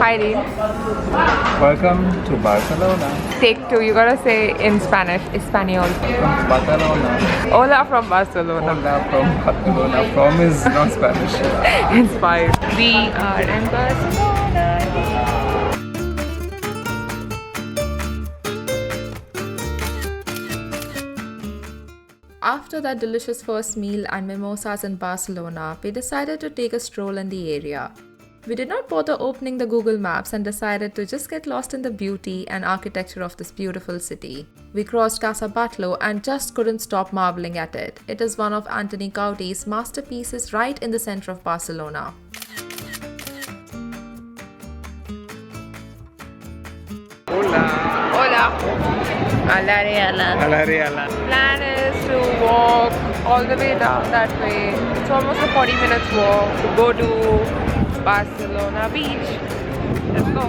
Hi, Dean. Welcome to Barcelona. Take two. You gotta say in Spanish, Espanol. From Barcelona. Hola from Barcelona. Hola from Barcelona. From is not Spanish. It's fine. We are in Barcelona. After that delicious first meal and mimosas in Barcelona, we decided to take a stroll in the area. We did not bother opening the Google Maps and decided to just get lost in the beauty and architecture of this beautiful city. We crossed Casa Batlló and just couldn't stop marveling at it. It is one of Antoni Gaudí's masterpieces right in the center of Barcelona. Hola. Hola. Ala. Ala. Plan is to walk all the way down that way. It's almost a 40 minutes walk to go to Barcelona beach. Let's go.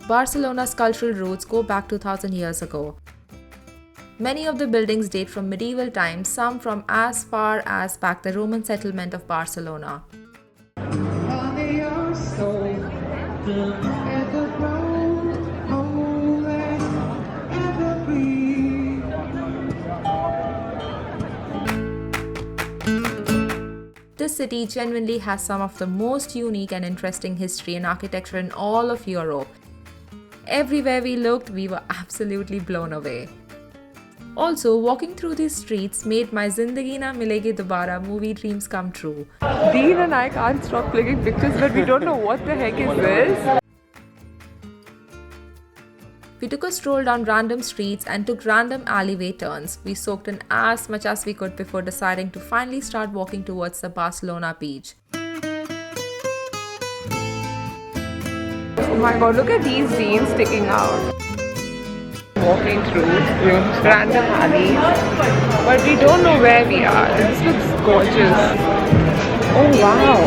Barcelona's cultural roots go back 2000 years ago. Many of the buildings date from medieval times, some from as far as back the Roman settlement of Barcelona. This city genuinely has some of the most unique and interesting history and architecture in all of Europe. Everywhere we looked, we were absolutely blown away. Also, walking through these streets made my ज़िंदगी ना मिलेगी दोबारा movie dreams come true. Dean and I can't stop clicking pictures, but we don't know what the heck is this. We took a stroll down random streets and took random alleyway turns. We soaked in as much as we could before deciding to finally start walking towards the Barcelona beach. Oh my god, look at these jeans sticking out. Walking through random alleys, but we don't know where we are. This looks gorgeous. Oh wow.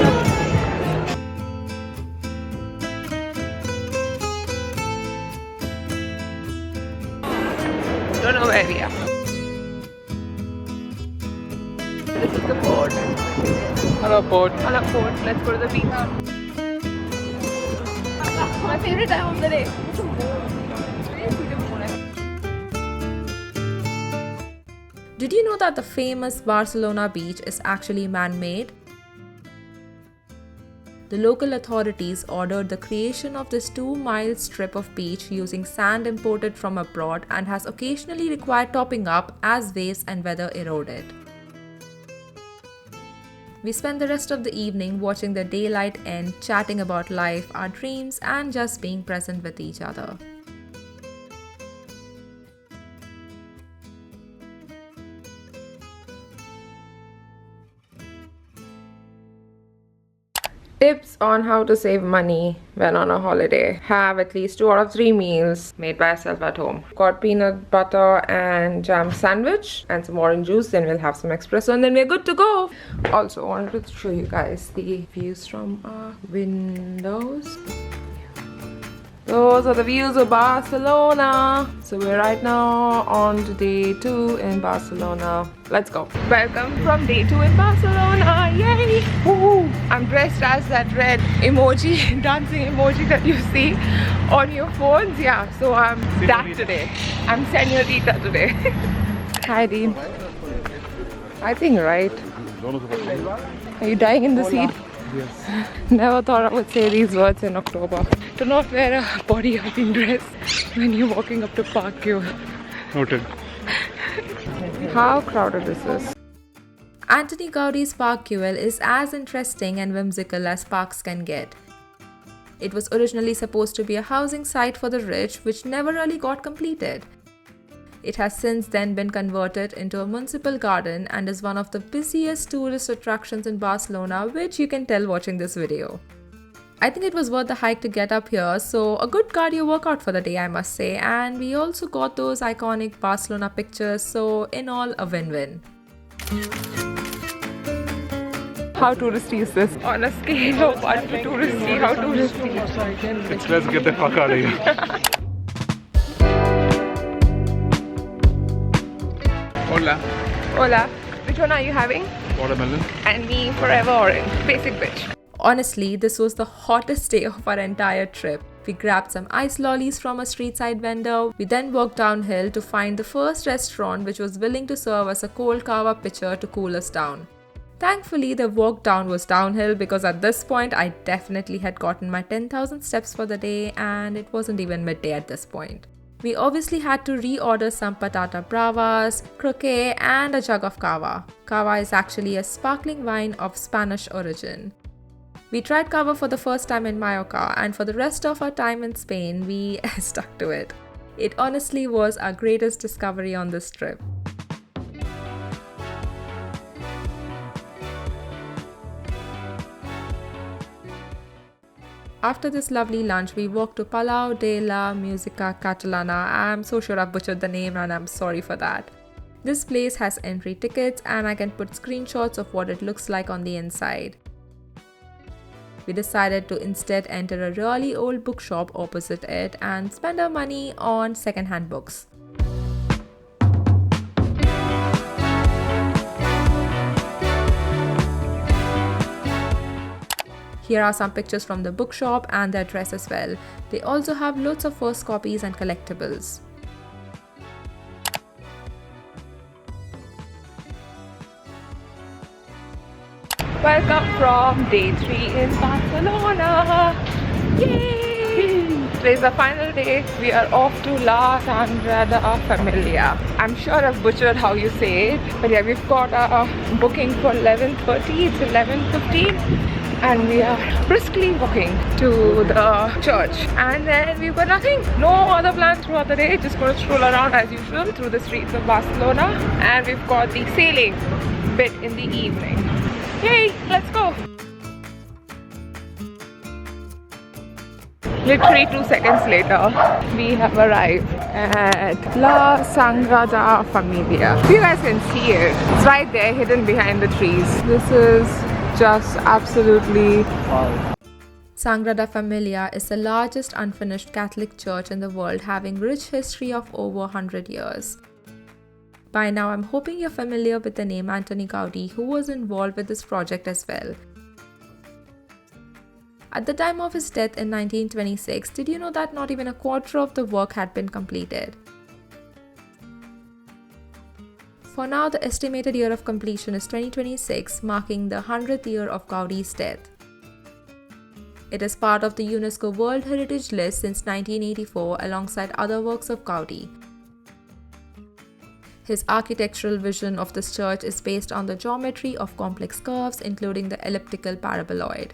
Don't know where we are. This is the port. Hello, port. Hello port. Let's go to the beach. My favorite time of the day. It's a moon. Did you know that the famous Barcelona beach is actually man-made? The local authorities ordered the creation of this 2-mile strip of beach using sand imported from abroad and has occasionally required topping up as waves and weather eroded. We spent the rest of the evening watching the daylight end, chatting about life, our dreams, and just being present with each other. Tips on how to save money when on a holiday. Have at least 2 out of 3 meals made by yourself at home. Got peanut butter and jam sandwich and some orange juice. Then we'll have some espresso and then we're good to go. Also wanted to show you guys the views from our windows. Those are the views of Barcelona. So we're right now on to day 2 in Barcelona. Let's go. Welcome from day 2 in Barcelona. Yay! Woo! I'm dressed as that red emoji, dancing emoji that you see on your phones. Yeah, so I'm that today. I'm Señorita today. Hi, Dean. I think right. Are you dying in the seat? Yes. Never thought I would say these words in October. Do not wear a body hugging dress when you're walking up to Park 𝐄𝐦𝐻𝐿. Noted. How crowded is this? Antoni Gaudí's Park 𝐄𝐻𝐿 is as interesting and whimsical as parks can get. It was originally supposed to be a housing site for the rich, which never really got completed. It has since then been converted into a municipal garden and is one of the busiest tourist attractions in Barcelona, which you can tell watching this video. I think it was worth the hike to get up here, so a good cardio workout for the day, I must say, and we also got those iconic Barcelona pictures, so in all a win-win. How touristy is this? On a scale of 1 to touristy, how touristy? Let's get the fuck out of here. Hola. Hola. Which one are you having? Watermelon. And me, forever orange. Basic bitch. Honestly, this was the hottest day of our entire trip. We grabbed some ice lollies from a street side vendor. We then walked downhill to find the first restaurant which was willing to serve us a cold kava pitcher to cool us down. Thankfully, the walk down was downhill because at this point I definitely had gotten my 10,000 steps for the day and it wasn't even midday at this point. We obviously had to reorder some patata bravas, croquet and a jug of kava. Kava is actually a sparkling wine of Spanish origin. We tried kava for the first time in Mallorca and for the rest of our time in Spain, we stuck to it. It honestly was our greatest discovery on this trip. After this lovely lunch, we walked to Palau de la Música Catalana. I'm so sure I've butchered the name and I'm sorry for that. This place has entry tickets and I can put screenshots of what it looks like on the inside. We decided to instead enter a really old bookshop opposite it and spend our money on second-hand books. Here are some pictures from the bookshop and the address as well. They also have loads of first copies and collectibles. Welcome from day 3 in Barcelona! Yay! Today's the final day. We are off to La Sagrada Familia. I'm sure I've butchered how you say it, but yeah, we've got a booking for 11:30. It's 11:15. And we are briskly walking to the church. And then we've got nothing. No other plans throughout the day. Just going to stroll around as usual through the streets of Barcelona. And we've got the sailing bit in the evening. Yay! Let's go! Literally 2 seconds later, we have arrived at La Sagrada Familia. You guys can see it. It's right there, hidden behind the trees. This is just absolutely wow. Sagrada Familia is the largest unfinished Catholic church in the world, having rich history of over 100 years. By now, I'm hoping you're familiar with the name Antoni Gaudí, who was involved with this project as well. At the time of his death in 1926, did you know that not even a quarter of the work had been completed? For now, the estimated year of completion is 2026, marking the 100th year of Gaudí's death. It is part of the UNESCO World Heritage List since 1984 alongside other works of Gaudí. His architectural vision of this church is based on the geometry of complex curves, including the elliptical paraboloid.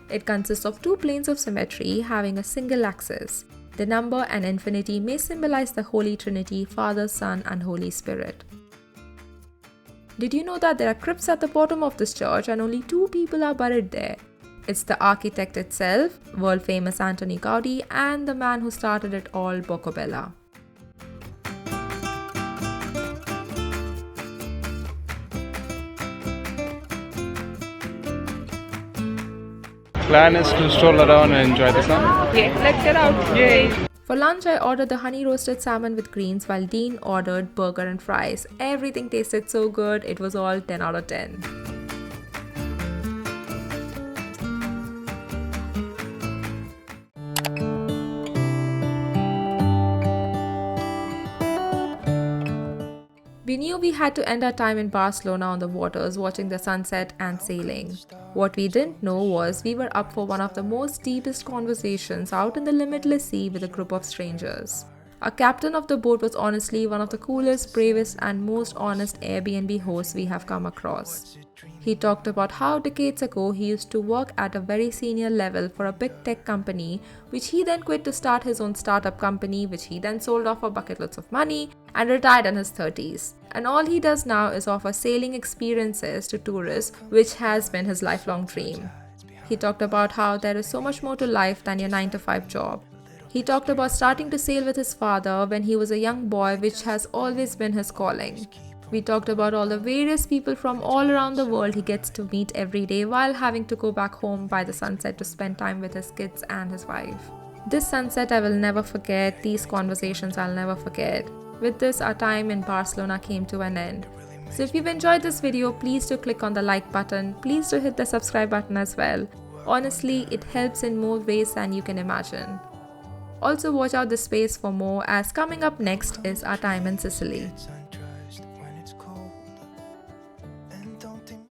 It consists of 2 planes of symmetry having a single axis. The number and infinity may symbolize the Holy Trinity, Father, Son, and Holy Spirit. Did you know that there are crypts at the bottom of this church and only 2 people are buried there? It's the architect itself, world famous Antoni Gaudí, and the man who started it all, Bocabella. Plan is to stroll around and enjoy the sun. Yeah, let's get out. Yay! For lunch, I ordered the honey roasted salmon with greens while Dean ordered burger and fries. Everything tasted so good, it was all 10 out of 10. We knew we had to end our time in Barcelona on the waters watching the sunset and sailing. What we didn't know was we were up for one of the most deepest conversations out in the limitless sea with a group of strangers. Our captain of the boat was honestly one of the coolest, bravest and most honest Airbnb hosts we have come across. He talked about how decades ago he used to work at a very senior level for a big tech company, which he then quit to start his own startup company, which he then sold off for bucket loads of money and retired in his 30s. And all he does now is offer sailing experiences to tourists, which has been his lifelong dream. He talked about how there is so much more to life than your 9-to-5 job. He talked about starting to sail with his father when he was a young boy, which has always been his calling. We talked about all the various people from all around the world he gets to meet every day while having to go back home by the sunset to spend time with his kids and his wife. This sunset I will never forget, these conversations I'll never forget. With this, our time in Barcelona came to an end. So if you've enjoyed this video, please do click on the like button, please do hit the subscribe button as well. Honestly, it helps in more ways than you can imagine. Also watch out this space for more, as coming up next is our time in Sicily.